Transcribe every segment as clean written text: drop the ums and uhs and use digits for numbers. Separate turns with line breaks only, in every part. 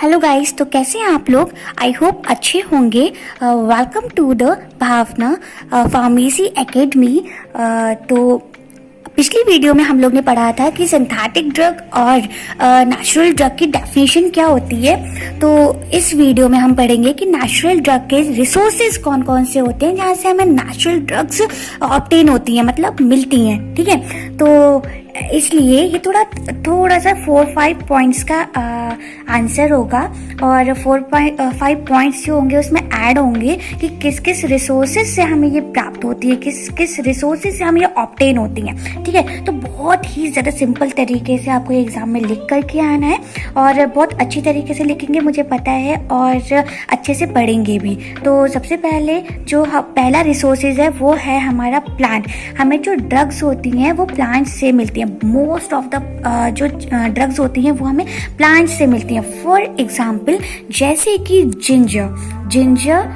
Hello guys, तो कैसे हैं आप लोग। आई होप अच्छे होंगे। Welcome to the Bhavna pharmacy academy. तो पिछली वीडियो में हम लोग ने पढ़ा था कि सिंथेटिक ड्रग और नेचुरल ड्रग की डेफिनेशन क्या होती है। तो इस वीडियो में हम पढ़ेंगे कि नेचुरल ड्रग के रिसोर्सेज कौन कौन से होते हैं जहाँ से हमें नेचुरल ड्रग्स ऑब्टेन होती हैं, मतलब मिलती हैं। ठीक है, तो इसलिए ये थोड़ा सा 4-5 पॉइंट्स का आंसर होगा और 4-5 पॉइंट्स जो होंगे उसमें ऐड होंगे कि किस किस रिसोर्सेज से हमें ये प्राप्त होती है, किस किस रिसोर्सेज से हमें ये ऑब्टेन होती हैं। ठीक है, तो बहुत ही ज़्यादा सिंपल तरीके से आपको एग्जाम में लिख करके आना है और बहुत अच्छी तरीके से लिखेंगे मुझे पता है, और अच्छे से पढ़ेंगे भी। तो सबसे पहले जो पहला रिसोर्सेज है वो है हमारा प्लांट। हमें जो ड्रग्स होती हैं वो प्लांट से मिलती हैं। मोस्ट ऑफ द जो ड्रग्स होती हैं वो हमें प्लांट से मिलती हैं। फॉर एग्जाम्पल जैसे कि जिंजर,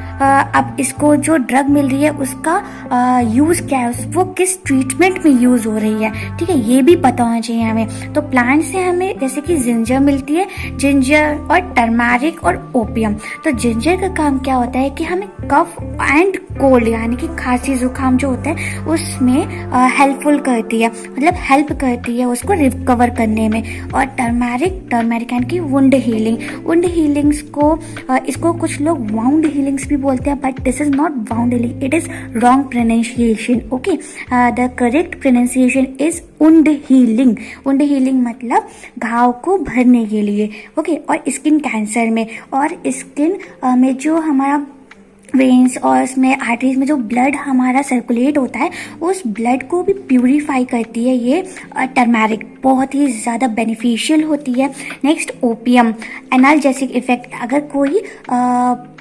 अब इसको जो ड्रग मिल रही है उसका यूज़ क्या है, वो किस ट्रीटमेंट में यूज़ हो रही है। ठीक है, ये भी पता होना चाहिए हमें। तो प्लांट से हमें जैसे कि जिंजर मिलती है, जिंजर और टर्मरिक और ओपियम। तो जिंजर का काम क्या होता है कि हमें कफ एंड कोल्ड यानी कि खांसी जुकाम जो होता है उसमें हेल्पफुल करती है, मतलब हेल्प करती है उसको रिकवर करने में। और टर्मरिक यानी कि वुंड हीलिंग्स को इसको कुछ लोग वाउंड हीलिंग्स भी बोलते हैं, but this is not wound healing, it is wrong pronunciation. Okay, the correct pronunciation is wound healing मतलब घाव को भरने के लिए। ओके, और स्किन कैंसर में और स्किन में जो हमारा वेन्स और उसमें आर्टरीज में जो ब्लड हमारा सर्कुलेट होता है उस ब्लड को भी प्यूरिफाई करती है ये टर्मरिक, बहुत ही ज़्यादा बेनिफिशियल होती है। Next opium, analgesic effect. अगर कोई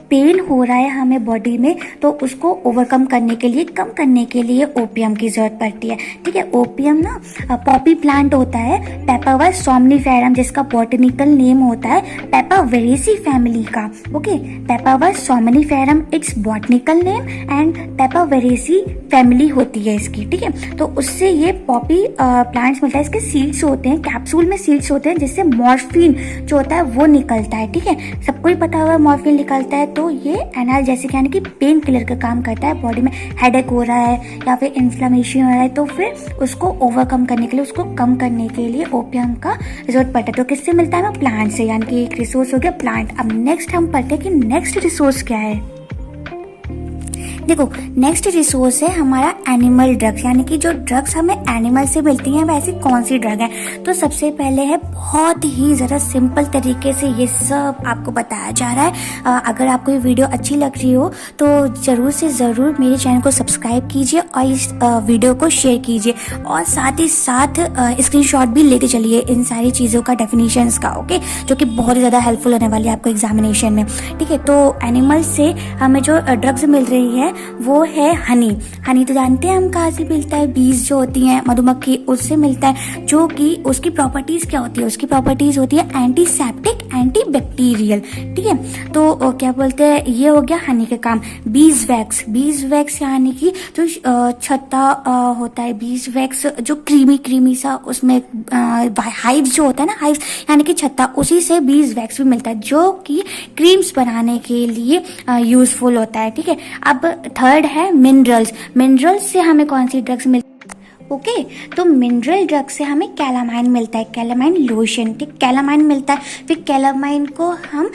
पेन हो रहा है हमें बॉडी में तो उसको ओवरकम करने के लिए, कम करने के लिए ओपियम की जरूरत पड़ती है। ठीक है, ओपियम ना पॉपी प्लांट होता है, पेपावर सोमनिफेरम जिसका बॉटनिकल नेम होता है पेपावेरेसी फैमिली का। Okay, papaver somniferum it's botanical name and Papaveraceae family होती है इसकी। ठीक है, तो उससे ये पॉपी प्लांट्स मिलता है। इसके सीड्स होते हैं, कैप्सूल में सीड्स होते हैं जिससे मॉर्फिन जो होता है वो निकलता है। ठीक है, सबको ही पता होगा मॉर्फिन निकलता है। तो ये एनाल्जेसिक यानी कि पेन किलर का काम करता है। बॉडी में हेडेक हो रहा है या फिर इन्फ्लेमेशन हो रहा है तो फिर उसको ओवरकम करने के लिए, उसको कम करने के लिए ओपियम का जरूरत पड़ता है। तो किससे मिलता है? प्लांट से, यानी कि एक रिसोर्स हो गया प्लांट। अब नेक्स्ट हम पढ़ते हैं कि नेक्स्ट रिसोर्स क्या है। देखो, नेक्स्ट रिसोर्स है हमारा एनिमल ड्रग्स, यानी कि जो ड्रग्स हमें एनिमल से मिलती हैं वैसी कौन सी ड्रग है। तो सबसे पहले है बहुत ही ज़्यादा सिंपल तरीके से ये सब आपको बताया जा रहा है। अगर आपको ये वीडियो अच्छी लग रही हो तो ज़रूर से ज़रूर मेरे चैनल को सब्सक्राइब कीजिए और इस वीडियो को शेयर कीजिए और साथ ही साथ स्क्रीनशॉट भी लेते चलिए इन सारी चीज़ों का, डेफिनेशंस का। ओके, जो कि बहुत ही ज़्यादा हेल्पफुल होने वाली है आपको एग्जामिनेशन में। ठीक है, तो एनिमल से हमें जो ड्रग्स मिल रही है वो है हनी तो जानते हैं हम कहाँ से मिलता है, बीज जो होती हैं मधुमक्खी उससे मिलता है, जो कि उसकी प्रॉपर्टीज क्या होती है, उसकी प्रॉपर्टीज होती है एंटीसेप्टिक, एंटीबैक्टीरियल। ठीक है, तो क्या बोलते हैं, ये हो गया हनी का काम। बीज वैक्स यानी कि जो छत्ता होता है, बीज वैक्स जो क्रीमी सा उसमें हाइव जो होता है ना, हाइव यानी कि छत्ता, उसी से बीज वैक्स भी मिलता है जो कि क्रीम्स बनाने के लिए यूजफुल होता है। ठीक है, अब थर्ड है मिनरल्स से हमें कौन सी ड्रग्स मिलती है। ओके, तो मिनरल ड्रग से हमें कैलामाइन मिलता है, कैलामाइन लोशन। ठीक, कैलामाइन मिलता है, फिर कैलामाइन को हम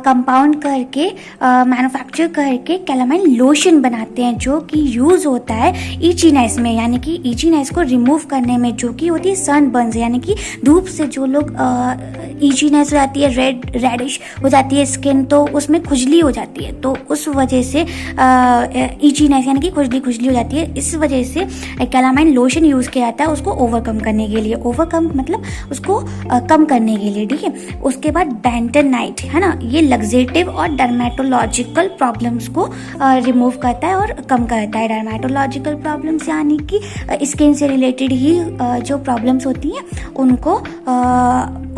कंपाउंड करके मैन्युफैक्चर करके कैलामाइन लोशन बनाते हैं जो कि यूज़ होता है इचीनेस में, यानी कि इचीनेस को रिमूव करने में, जो कि होती है सनबर्न्स, यानी कि धूप से जो लोग इचीनेस हो जाती है, रेडिश हो जाती है स्किन, तो उसमें खुजली हो जाती है, तो उस वजह से इचीनेस यानी कि खुजली हो जाती है। इस वजह से कैलामाइन लोशन यूज़ किया जाता है उसको ओवरकम करने के लिए, ओवरकम मतलब उसको कम करने के लिए। ठीक है, उसके बाद बेंटोनाइट है ना, ये लग्जेटिव और डर्मेटोलॉजिकल प्रॉब्लम्स को रिमूव करता है और कम करता है। डर्मेटोलॉजिकल प्रॉब्लम्स यानी कि स्किन से रिलेटेड ही जो प्रॉब्लम्स होती हैं उनको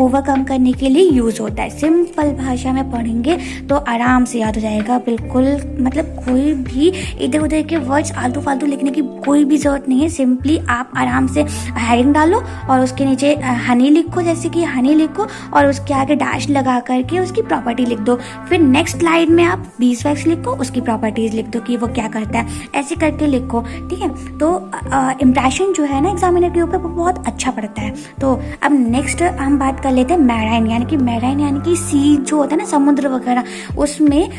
ओवरकम करने के लिए यूज़ होता है। सिंपल भाषा में पढ़ेंगे तो आराम से याद हो जाएगा बिल्कुल। मतलब कोई भी इधर उधर के वर्ड्स आलतू फालतू लिखने की कोई भी ज़रूरत नहीं है। सिंपली आप आराम से हेडिंग डालो और उसके नीचे हनी लिखो, जैसे कि हनी लिखो और उसके आगे डैश लगा करके उसकी प्रॉपर्टी लिख दो। फिर नेक्स्ट लाइन में आप बीसवैक्स लिखो, उसकी प्रॉपर्टीज लिख दो कि वो क्या करता है, ऐसे करके लिखो, ठीक है। तो इम्प्रेशन जो है ना एग्जामिनर के ऊपर वो बहुत अच्छा पड़ता है। तो अब नेक्स्ट हम बात कर लेते हैं मैराइन, यानी कि सी जो होता है ना समुद्र वगैरह, उसमें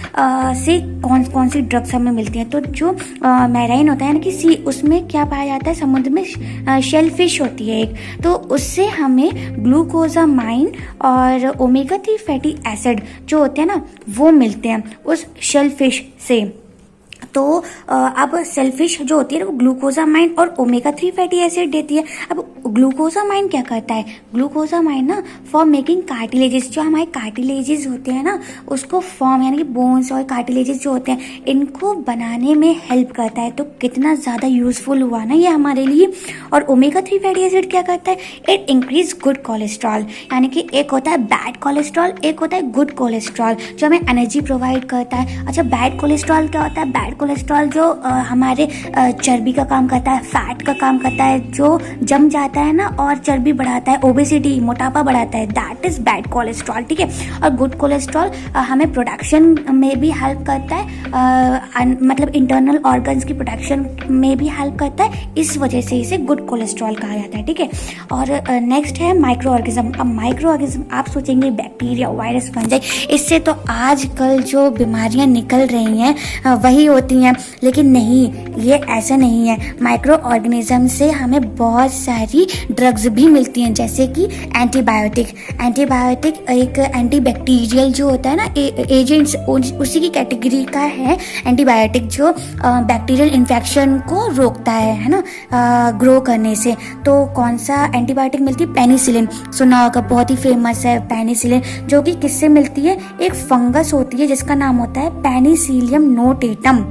से कौन कौन सी ड्रग्स हमें मिलती हैं। तो जो मैराइन होता है यानी कि सी, उसमें क्या पाया जाता है, समुद्र में शेल फिश होती है एक, तो उससे हमें ग्लूकोजामाइन और ओमेगा 3 फैटी एसिड जो होते हैं ना वो मिलते हैं उस शेल फिश से। तो अब सेलफिश जो होती है वो ग्लूकोजामाइन और ओमेगा 3 फैटी एसिड देती है। अब ग्लूकोजामाइन क्या करता है, ग्लूकोजामाइन ना फॉर मेकिंग कार्टिलेजेस, जो हमारे कार्टिलेजेस होते हैं ना उसको फॉर्म यानी कि बोन्स और कार्टिलेजेस जो होते हैं इनको बनाने में हेल्प करता है। तो कितना ज़्यादा यूजफुल हुआ ना ये हमारे लिए। और ओमेगा 3 फैटी एसिड क्या करता है, इट इंक्रीज गुड कोलेस्ट्रॉल, यानी कि एक होता है बैड कोलेस्ट्रॉल, एक होता है गुड कोलेस्ट्रॉल जो हमें एनर्जी प्रोवाइड करता है। अच्छा, बैड कोलेस्ट्रॉल क्या होता है, बैड कोलेस्ट्रॉल जो हमारे चर्बी का काम करता है, फैट का काम करता है, जो जम जाता है ना और चर्बी बढ़ाता है, ओबेसिटी मोटापा बढ़ाता है, दैट इज बैड कोलेस्ट्रॉल, ठीक है। और गुड कोलेस्ट्रॉल हमें प्रोडक्शन में भी हेल्प करता है, मतलब इंटरनल ऑर्गन्स की प्रोडक्शन में भी हेल्प करता है, इस वजह से इसे गुड कोलेस्ट्रॉल कहा जाता है, ठीक है। और नेक्स्ट है माइक्रो ऑर्गेनिज्म। अब माइक्रो ऑर्गेनिज्म आप सोचेंगे बैक्टीरिया, वायरस, फंजाई, इससे तो आजकल जो बीमारियां निकल रही हैं वही होती हैं, लेकिन नहीं, ये ऐसा नहीं है। माइक्रो ऑर्गेनिज्म से हमें बहुत सारी ड्रग्स भी मिलती हैं, जैसे कि एंटीबायोटिक एक एंटीबैक्टीरियल जो होता है ना एजेंट्स, उसी की कैटेगरी का है एंटीबायोटिक, जो बैक्टीरियल इन्फेक्शन को रोकता है ना, ग्रो करने से। तो कौन सा एंटीबायोटिक मिलती है, पेनिसिलिन, सुना होगा, बहुत ही फेमस है पेनिसिलिन, जो कि किससे मिलती है, एक फंगस होती है जिसका नाम होता है पेनिसिलियम नोटेटम।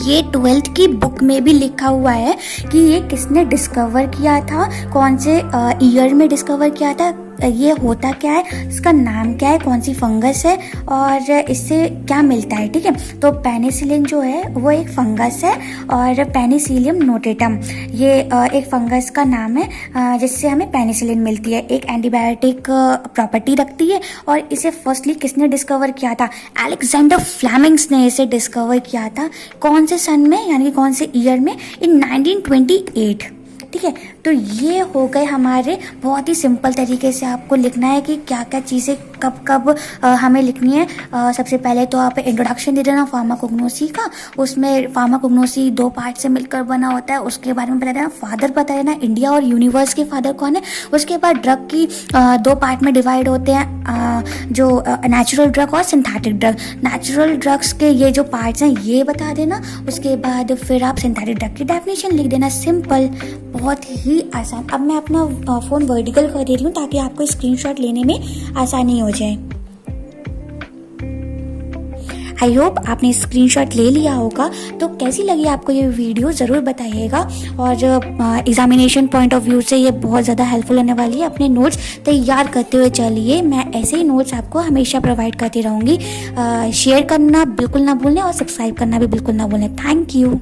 ये 12th की बुक में भी लिखा हुआ है कि ये किसने डिस्कवर किया था, कौन से ईयर में डिस्कवर किया था, ये होता क्या है, इसका नाम क्या है, कौन सी फंगस है और इससे क्या मिलता है, ठीक है। तो पेनिसिलिन जो है वो एक फंगस है और पेनिसिलियम नोटेटम ये एक फंगस का नाम है जिससे हमें पेनिसिलिन मिलती है, एक एंटीबायोटिक प्रॉपर्टी रखती है। और इसे फर्स्टली किसने डिस्कवर किया था, अलेक्जेंडर फ्लेमिंग्स ने इसे डिस्कवर किया था। कौन से सन में, यानी कौन से ईयर में, इन 1928, ठीक है। तो ये हो गए हमारे, बहुत ही सिंपल तरीके से आपको लिखना है कि क्या क्या चीज़ें कब कब हमें लिखनी है। सबसे पहले तो आप इंट्रोडक्शन दे देना फार्माकोग्नोसी का, उसमें फार्माकोग्नोसी 2 पार्ट से मिलकर बना होता है, उसके बारे में बता देना, फादर बता देना, इंडिया और यूनिवर्स के फादर कौन है। उसके बाद ड्रग की 2 पार्ट में डिवाइड होते हैं, जो नेचुरल ड्रग और सिंथेटिक ड्रग। नेचुरल ड्रग्स के ये जो पार्ट्स हैं ये बता देना, उसके बाद फिर आप सिंथेटिक ड्रग की डेफिनेशन लिख देना, सिंपल, बहुत ही आसान। अब मैं अपना फ़ोन वर्टिकल कर दे रही हूँ ताकि आपको स्क्रीनशॉट लेने में आसानी हो जाए। आई होप आपने स्क्रीनशॉट ले लिया होगा। तो कैसी लगी आपको ये वीडियो ज़रूर बताइएगा, और एग्जामिनेशन पॉइंट ऑफ व्यू से ये बहुत ज़्यादा हेल्पफुल होने वाली है। अपने नोट्स तैयार करते हुए चलिए, मैं ऐसे ही नोट्स आपको हमेशा प्रोवाइड करती रहूँगी। शेयर करना बिल्कुल ना भूलें और सब्सक्राइब करना भी बिल्कुल ना भूलें। Thank you.